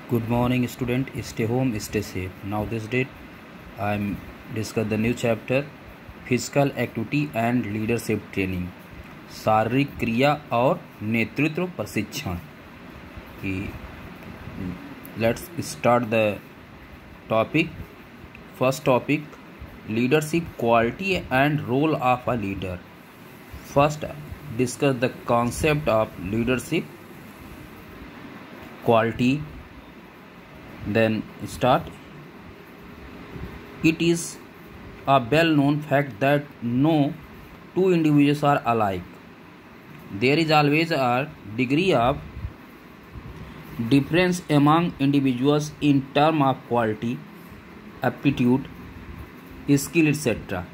Good morning, student. Stay home, stay safe. Now this date, I'm discuss the new chapter, physical activity and leadership training. शारीरिक क्रिया और नेतृत्व प्रशिक्षण की let's start the topic. First topic, leadership quality and role of a leader. First discuss the concept of leadership quality. Then start. It is a well-known fact that no two individuals are alike. There is always a degree of difference among individuals in terms of quality, aptitude, skill, etc.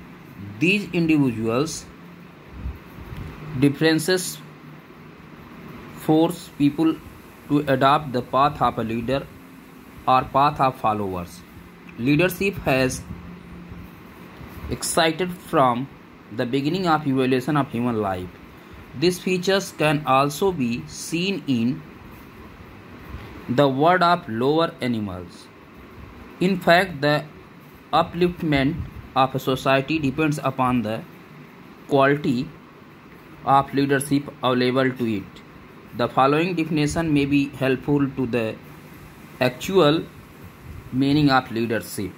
These individuals differences force people to adopt the path of a leader or path of followers. Leadership has existed from the beginning of evolution of human life. These features can also be seen in the world of lower animals. In fact, the upliftment of a society depends upon the quality of leadership available to it. The following definition may be helpful to the actual meaning of leadership.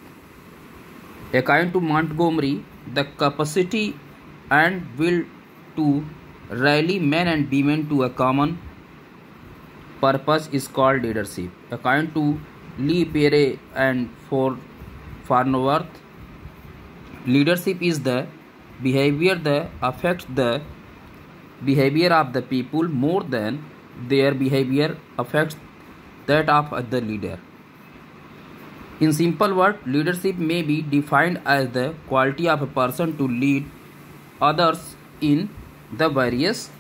According to Montgomery, the capacity and will to rally men and women to a common purpose is called leadership. According to Lee Perry and Farnworth, leadership is the behavior that affects the behavior of the people more than their behavior affects that of the leader. In simple words, leadership may be defined as the quality of a person to lead others in the various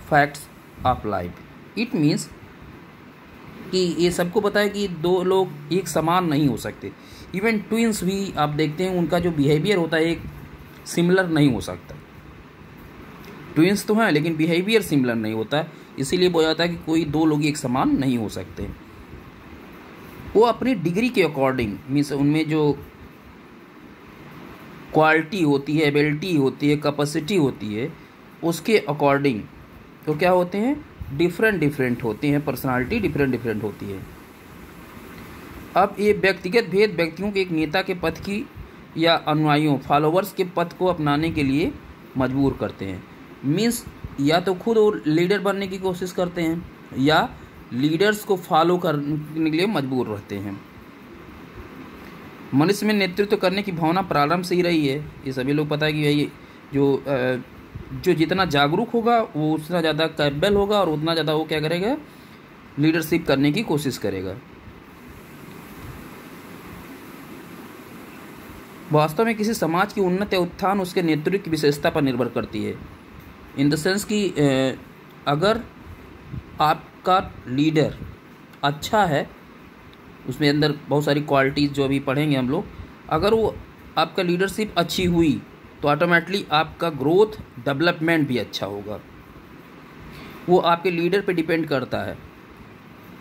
facts of life. It means कि ये सबको पता है कि दो लोग एक समान नहीं हो सकते. इवन ट्विंस भी आप देखते हैं, उनका जो बिहेवियर होता है एक सिमिलर नहीं हो सकता. ट्विंस तो हैं लेकिन बिहेवियर सिमिलर नहीं होता है. इसीलिए बोला जाता है कि कोई दो लोग एक समान नहीं हो सकते. वो अपनी डिग्री के अकॉर्डिंग मीन्स उनमें जो क्वालिटी होती है, एबिलिटी होती है, कैपेसिटी होती है, उसके अकॉर्डिंग तो क्या होते हैं, डिफरेंट होते हैं. पर्सनालिटी डिफरेंट होती है. अब ये व्यक्तिगत भेद व्यक्तियों के एक नेता के पथ की या अनुयायियों फॉलोवर्स के पथ को अपनाने के लिए मजबूर करते हैं. मीन्स या तो खुद और लीडर बनने की कोशिश करते हैं या लीडर्स को फॉलो करने के लिए मजबूर रहते हैं. मनुष्य में नेतृत्व करने की भावना प्रारंभ से ही रही है. ये सभी लोग पता है कि भाई जो जितना जागरूक होगा वो उतना ज़्यादा कैपेबल होगा और उतना ज़्यादा वो क्या करेगा, लीडरशिप करने की कोशिश करेगा. वास्तव में किसी समाज की उन्नति या उत्थान उसके नेतृत्व की विशेषता पर निर्भर करती है. इन द सेंस कि अगर आपका लीडर अच्छा है, उसमें अंदर बहुत सारी क्वालिटीज़ जो अभी पढ़ेंगे हम लोग, अगर वो आपका लीडरशिप अच्छी हुई तो ऑटोमेटिकली आपका ग्रोथ डेवलपमेंट भी अच्छा होगा. वो आपके लीडर पे डिपेंड करता है.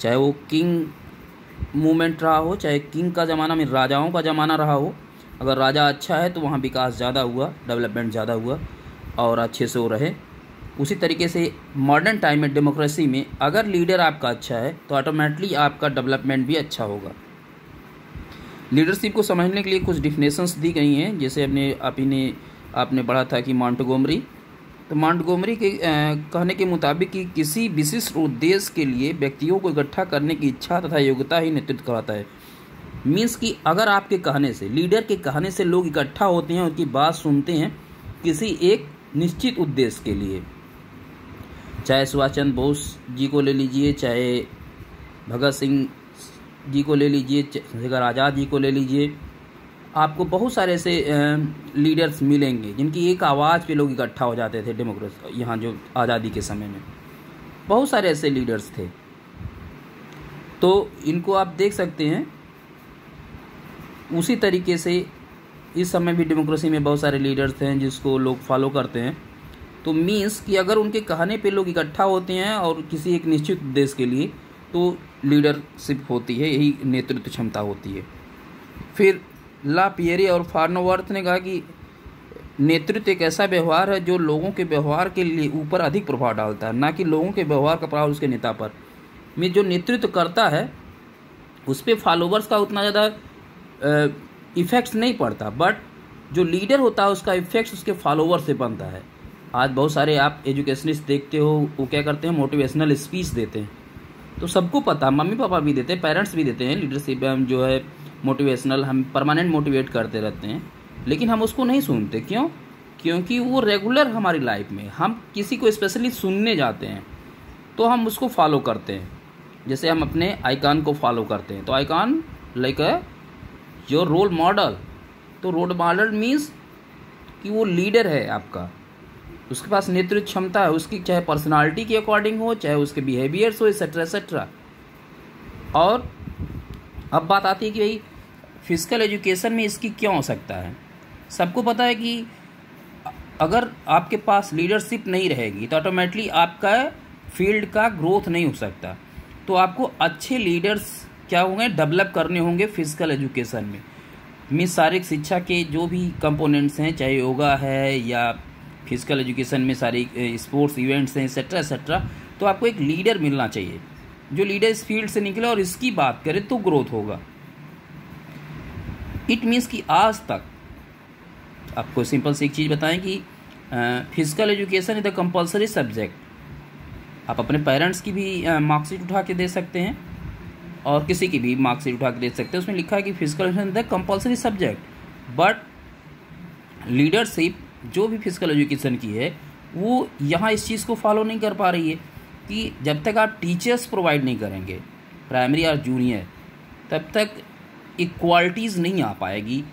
चाहे वो किंग मूवमेंट रहा हो, चाहे किंग का ज़माना में राजाओं का ज़माना रहा हो, अगर राजा अच्छा है तो वहाँ विकास ज़्यादा हुआ, डेवलपमेंट ज़्यादा हुआ और अच्छे से वो रहे. उसी तरीके से मॉडर्न टाइम में डेमोक्रेसी में अगर लीडर आपका अच्छा है तो ऑटोमेटिकली आपका डेवलपमेंट भी अच्छा होगा. लीडरशिप को समझने के लिए कुछ डिफिनेशंस दी गई हैं. जैसे आपने पढ़ा था कि मॉन्टगोमरी के कहने के मुताबिक कि किसी विशिष्ट उद्देश्य के लिए व्यक्तियों को इकट्ठा करने की इच्छा तथा योग्यता ही नेतृत्व कराता है. मीन्स कि अगर आपके कहने से, लीडर के कहने से लोग इकट्ठा होते हैं, उनकी बात सुनते हैं किसी एक निश्चित उद्देश्य के लिए. चाहे सुभाष चंद्र बोस जी को ले लीजिए, चाहे भगत सिंह जी को ले लीजिए, चंद्रशेखर आज़ाद जी को ले लीजिए. आपको बहुत सारे ऐसे लीडर्स मिलेंगे जिनकी एक आवाज़ पे लोग इकट्ठा हो जाते थे. डेमोक्रेसी यहाँ जो आज़ादी के समय में बहुत सारे ऐसे लीडर्स थे. तो इनको आप देख सकते हैं. उसी तरीके से इस समय भी डेमोक्रेसी में बहुत सारे लीडर्स हैं जिसको लोग फॉलो करते हैं. तो मीन्स कि अगर उनके कहने पे लोग इकट्ठा होते हैं और किसी एक निश्चित उद्देश्य के लिए, तो लीडरशिप होती है, यही नेतृत्व क्षमता होती है। फिर ला पियरे और फार्नवर्थ ने कहा कि नेतृत्व एक ऐसा व्यवहार है जो लोगों के व्यवहार के लिए ऊपर अधिक प्रभाव डालता है, ना कि लोगों के व्यवहार का प्रभाव उसके नेता पर। में जो नेतृत्व करता है उस पर फॉलोवर्स का उतना ज़्यादा इफेक्ट्स नहीं पड़ता, बट जो लीडर होता है उसका इफेक्ट्स उसके फॉलोवर से बनता है। आज बहुत सारे आप एजुकेशनिस्ट देखते हो, वो क्या करते हैं, मोटिवेशनल स्पीच देते हैं। तो सबको पता, मम्मी पापा भी देते हैं, पेरेंट्स भी देते हैं, लीडरशिप जो है मोटिवेशनल, हम परमानेंट मोटिवेट करते रहते हैं, लेकिन हम उसको नहीं सुनते। क्यों? क्योंकि वो रेगुलर हमारी लाइफ में, हम किसी को स्पेशली सुनने जाते हैं तो हम उसको फॉलो करते हैं। जैसे हम अपने आइकॉन को फॉलो करते हैं, तो icon like a your role model. तो रोल मॉडल मीन्स कि वो लीडर है आपका, उसके पास नेतृत्व क्षमता है, उसकी चाहे पर्सनालिटी के अकॉर्डिंग हो, चाहे उसके बिहेवियर्स हो, एक्सेट्रा एक्सेट्रा। और अब बात आती है कि भाई फिजिकल एजुकेशन में इसकी क्यों आवश्यकता है। सबको पता है कि अगर आपके पास लीडरशिप नहीं रहेगी तो ऑटोमेटिकली आपका फील्ड का ग्रोथ नहीं हो सकता। तो आपको अच्छे लीडर्स क्या होंगे, डेवलप करने होंगे फिजिकल एजुकेशन में। मीन्स शारीरिक शिक्षा के जो भी कंपोनेंट्स हैं, चाहे योगा है या फिजिकल एजुकेशन में सारी स्पोर्ट्स इवेंट्स हैं, एक्सेट्रा एक्सेट्रा, तो आपको एक लीडर मिलना चाहिए जो लीडर इस फील्ड से निकले और इसकी बात करे तो ग्रोथ होगा। इट मीन्स कि आज तक आपको सिंपल से एक चीज़ बताएं कि physical education is the compulsory subject. आप अपने पेरेंट्स की भी मार्कशीट उठा के दे सकते हैं और किसी की भी मार्कशीट उठा के दे सकते हैं, उसमें लिखा है कि physical education the compulsory subject. But leadership जो भी फिजिकल एजुकेशन की है वो यहाँ इस चीज़ को फॉलो नहीं कर पा रही है कि जब तक आप टीचर्स प्रोवाइड नहीं करेंगे प्राइमरी और जूनियर, तब तक इक्वालिटीज़ नहीं आ पाएगी।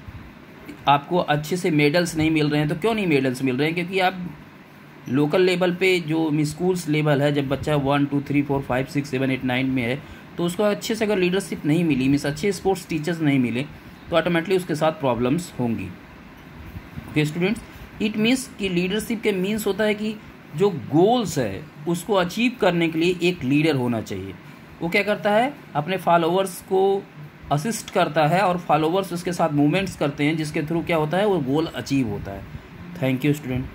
आपको अच्छे से मेडल्स नहीं मिल रहे हैं। तो क्यों नहीं मेडल्स मिल रहे हैं? क्योंकि आप लोकल लेवल पे जो स्कूल्स लेवल है, जब बच्चा 1 2 3 4 5 6 7 8 9 में है, तो उसको अच्छे से अगर लीडरशिप नहीं मिली, मीन्स अच्छे स्पोर्ट्स टीचर्स नहीं मिले, तो ऑटोमेटिकली उसके साथ प्रॉब्लम्स होंगी। ओके स्टूडेंट्स, इट मीन्स कि लीडरशिप के मीन्स होता है कि जो गोल्स है उसको अचीव करने के लिए एक लीडर होना चाहिए। वो क्या करता है, अपने फॉलोअर्स को असिस्ट करता है और फॉलोअर्स उसके साथ मूवमेंट्स करते हैं, जिसके थ्रू क्या होता है, वो गोल अचीव होता है। Thank you student.